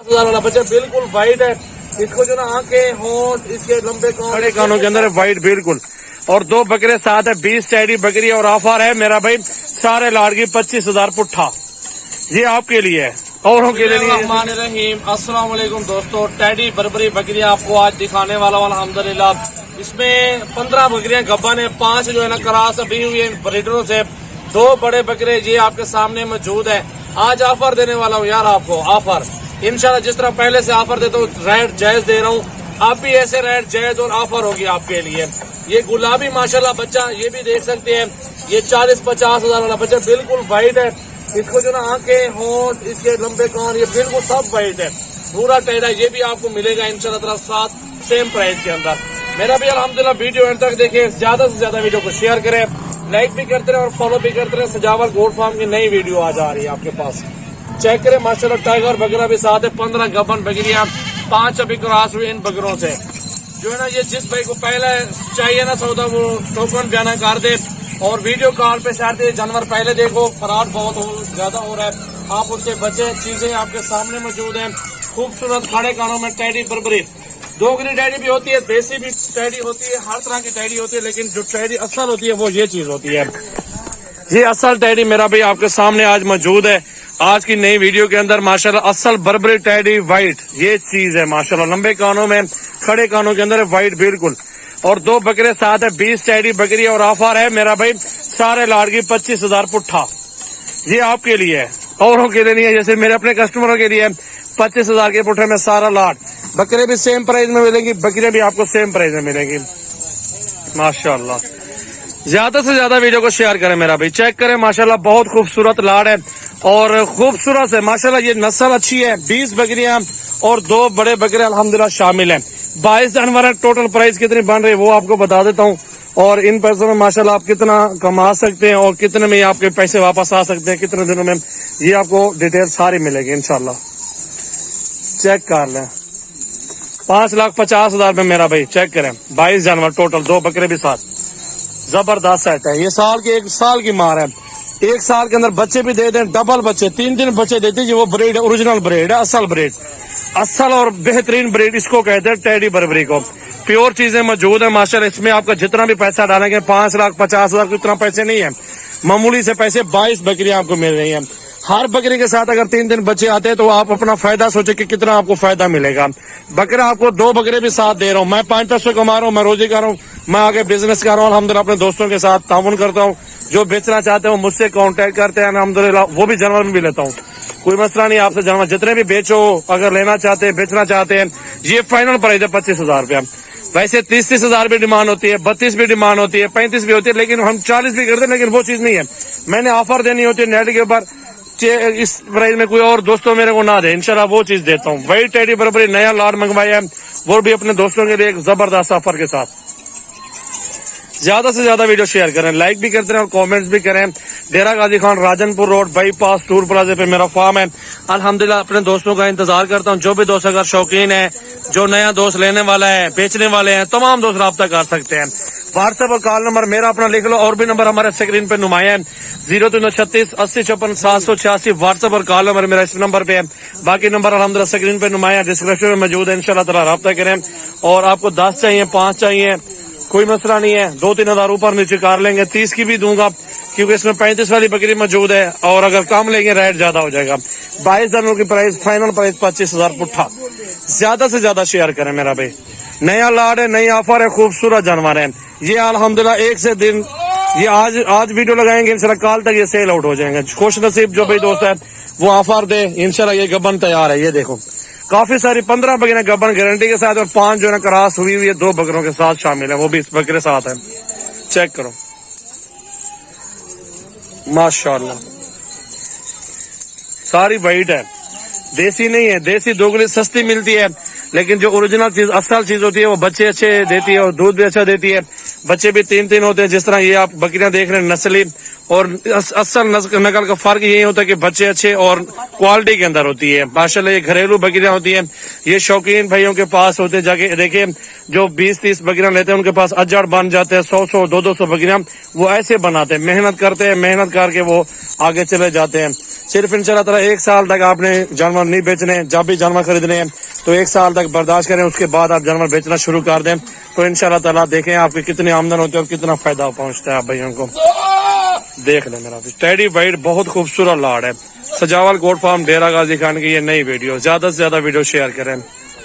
वाला बच्चा बिल्कुल वाइट है। इसको जो ना आंखें होंठ इसके लंबे खड़े कानों के अंदर है, वाइट बिल्कुल। और दो बकरे साथ है, 20 टैडी बकरी और ऑफर है मेरा भाई सारे लाड़ की 25,000 पुट्ठा। ये आपके लिए है, औरों के लिए नहीं। अस्सलाम वालेकुम दोस्तों, टैडी बर्बरी बकरियां आपको आज दिखाने वाला अल्हम्दुलिल्लाह। इसमें 15 बकरियां गब्बन है, 5 जो है ना क्रास अभी हुई है ब्रीडरों से, 2 बड़े बकरे ये आपके सामने मौजूद है। आज ऑफर देने वाला हूँ यार आपको, ऑफर इंशाल्लाह जिस तरह पहले से ऑफर देता हूँ रेट जायज दे रहा हूँ, आप भी ऐसे रेट जायज और ऑफर होगी आपके लिए। ये गुलाबी माशाल्लाह बच्चा ये भी देख सकते हैं, ये 40-50 हजार वाला बच्चा बिल्कुल वाइट है। इसको जो ना आंखें होंठ इसके लंबे कान ये बिल्कुल सब वाइट है, पूरा टेढ़ा। ये भी आपको मिलेगा इंशाल्लाह ताला साथ सेम प्राइस के अंदर। मेरा भी अल्हम्दुलिल्लाह वीडियो एंड तक देखें, ज्यादा से ज्यादा वीडियो को शेयर करें, लाइक भी करते रहे और फॉलो भी करते रहे। सजावल गोट फार्म की नई वीडियो आज आ रही है आपके पास, चेक करें माशाल्लाह। टाइगर बकरा भी साथ है, 15 गबन बकरियां, 5 अभी क्रॉस हुई इन बकरों से। जो है ना ये जिस भाई को पहले चाहिए ना सौदा वो टोकन बयाना कर दे और वीडियो कॉल पे शेयर दे। जानवर पहले देखो, फ्रॉड बहुत ज्यादा हो रहा है, आप उससे बचे। चीजें आपके सामने मौजूद हैं, खूबसूरत खड़े कानों में टैडी बर्बरी। दोगरी टैडी भी होती है, देसी भी टैडी होती है, हर तरह की टैडी होती है, लेकिन जो टैडी असल होती है वो ये चीज होती है। ये असल टैडी मेरा भाई आपके सामने आज मौजूद है आज की नई वीडियो के अंदर माशाल्लाह। असल बर्बरी टैडी वाइट ये चीज है माशाल्लाह, लंबे कानों में खड़े कानों के अंदर है, वाइट बिल्कुल। और 2 बकरे साथ है, 20 टैडी बकरी और ऑफर है मेरा भाई सारे लाड़ की 25,000 पुट्ठा। ये आपके लिए है, औरों के लिए नहीं है। जैसे मेरे अपने कस्टमरों के लिए 25,000 के पुट्ठे में सारा लाट। बकरे भी सेम प्राइस में मिलेंगी, बकरियां भी आपको सेम प्राइस में मिलेंगी माशाल्लाह। ज्यादा से ज्यादा वीडियो को शेयर करें मेरा भाई, चेक करें माशाल्लाह, बहुत खूबसूरत लाड़ है और खूबसूरत है माशाल्लाह। ये नस्ल अच्छी है, 20 बकरियां और 2 बड़े बकरे अल्हम्दुलिल्लाह शामिल हैं। 22 जानवर है। टोटल प्राइस कितनी बन रही है वो आपको बता देता हूँ, और इन पैसों में माशाल्लाह आप कितना कमा सकते हैं और कितने में आपके पैसे वापस आ सकते हैं, कितने दिनों में, ये आपको डिटेल सारी मिलेगी इंशाल्लाह। चेक कर लें, 5,50,000 में मेरा भाई, चेक करें। 22 जानवर टोटल, 2 बकरे भी साथ, जबरदस्त सेट है। ये साल की 1 साल की मार है, 1 साल के अंदर बच्चे भी दे दें, डबल बच्चे 3 बच्चे देते हैं। वो ब्रीड है, ओरिजिनल ब्रीड है, असल ब्रीड, असल और बेहतरीन ब्रीड इसको कहते हैं टैडी बर्बरी को। प्योर चीजें मौजूद है माशाल्लाह। इसमें आपका जितना भी पैसा डालेंगे 5,50,000 इतना पैसे नहीं है, मामूली से पैसे। 22 बकरियां आपको मिल रही हैं। हर बकरी के साथ अगर 3 बच्चे आते हैं तो आप अपना फायदा सोचे कि कितना आपको फायदा मिलेगा। बकरा आपको 2 बकरे भी साथ दे रहा हूँ मैं, 5 पैसे कमा रहा हूँ, मैं रोजी कर रहा हूँ, मैं आगे बिजनेस कर रहा हूँ अल्हम्दुलिल्लाह। अपने दोस्तों के साथ ताउन करता हूँ, जो बेचना चाहते हो मुझसे कांटेक्ट करते हैं अल्हम्दुलिल्लाह। वो भी जानवर भी लेता हूँ, कोई मसला नहीं। आपसे जानवर जितने भी बेचो, अगर लेना चाहते हैं, बेचना चाहते हैं, ये फाइनल प्राइस है 25,000 रुपया। वैसे 30,000 भी डिमांड होती है, 32 भी डिमांड होती है, 35 भी होती है, लेकिन हम 40 भी करते हैं, लेकिन वो चीज नहीं है। मैंने ऑफर देनी होती है नेट के ऊपर, इस प्राइस में कोई और दोस्तों मेरे को ना दे, इंशाल्लाह वो चीज देता हूँ। वही टैडी बर्बरी नया लाट मंगवाया है, वो भी अपने दोस्तों के लिए एक जबरदस्त ऑफर के साथ। ज्यादा से ज्यादा वीडियो शेयर करें, लाइक भी करते हैं और कमेंट्स भी करें। Dera Ghazi Khan Rajanpur road bypass tour plaza पे मेरा फार्म है अल्हम्दुलिल्लाह। अपने दोस्तों का इंतजार करता हूँ। जो भी दोस्त अगर शौकीन है, जो नया दोस्त लेने वाला है, बेचने वाले हैं, तमाम दोस्त राब्ता कर सकते हैं। व्हाट्सएप और कॉल नंबर मेरा अपना लिख लो, और भी नंबर हमारे स्क्रीन पे नुमाया है, 0336 80 54 786। व्हाट्सएप और कॉल नंबर मेरा इस नंबर पे है, बाकी नंबर अल्हम्दुलिल्लाह स्क्रीन पे नुमाया डिस्क्रिप्शन में मौजूद है। इंशाल्लाह ताला राब्ता करें। और आपको 10 चाहिए, 5 चाहिए, कोई मसला नहीं है, 2-3 हजार ऊपर नीचे कर लेंगे। 30 की भी दूंगा क्योंकि इसमें 35 वाली बकरी मौजूद है, और अगर कम लेंगे रेट ज्यादा हो जाएगा। 22 जानवरों की प्राइस फाइनल प्राइस 25,000 पुट्ठा। ज्यादा से ज्यादा शेयर करें मेरा भाई, नया लाड है, नई ऑफर है, खूबसूरत जानवर है ये अल्हम्दुलिल्लाह। एक से दिन ये आज वीडियो लगाएंगे इंशाल्लाह, कल तक ये सेल आउट हो जाएंगे। खुश नसीब जो भाई दोस्त है वो ऑफर दे इंशाल्लाह। ये गबन तैयार है, ये देखो काफी सारी 15 बकरियां गबन गारंटी के साथ, और 5 जो है क्रॉस हुई हुई है 2 बकरों के साथ शामिल है, वो भी इस बकरे साथ है। चेक करो माशाल्लाह, सारी वाइट है, देसी नहीं है। देसी दोगुनी सस्ती मिलती है, लेकिन जो ओरिजिनल चीज असल चीज होती है वो बच्चे अच्छे देती है और दूध भी अच्छा देती है। बच्चे भी 3-3 होते हैं, जिस तरह ये आप बकरियां देख रहे हैं नस्ली, اور اصل نقل کا فرق یہی ہوتا ہے کہ بچے اچھے اور کوالٹی کے اندر ہوتی ہے. ماشاءاللہ یہ گھریلو بکریاں ہوتی ہیں. یہ شوقین بھائیوں کے پاس ہوتے ہیں, جا کے دیکھیں جو 20-30 بکریاں لیتے ہیں ان کے پاس اجڑ بن جاتے ہیں, 100-200 بکریاں وہ ایسے بناتے ہیں, محنت کرتے ہیں, محنت کر کے وہ آگے چلے جاتے ہیں. صرف انشاءاللہ تعالی 1 سال تک آپ نے جانور نہیں بیچنے, جب بھی جانور خریدنے ہیں تو 1 سال تک برداشت کریں, اس کے بعد آپ جانور بیچنا شروع کر دیں تو انشاءاللہ تعالی دیکھیں آپ کی کتنی آمدن ہوتی ہے اور کتنا فائدہ پہنچتا ہے آپ بھائیوں کو. دیکھ لیں میرا ٹیڈی وائٹ بہت خوبصورت لاڑ ہے. سجاول گوٹ فارم ڈیرہ غازی خان کی یہ نئی ویڈیو, زیادہ سے زیادہ ویڈیو شیئر کریں.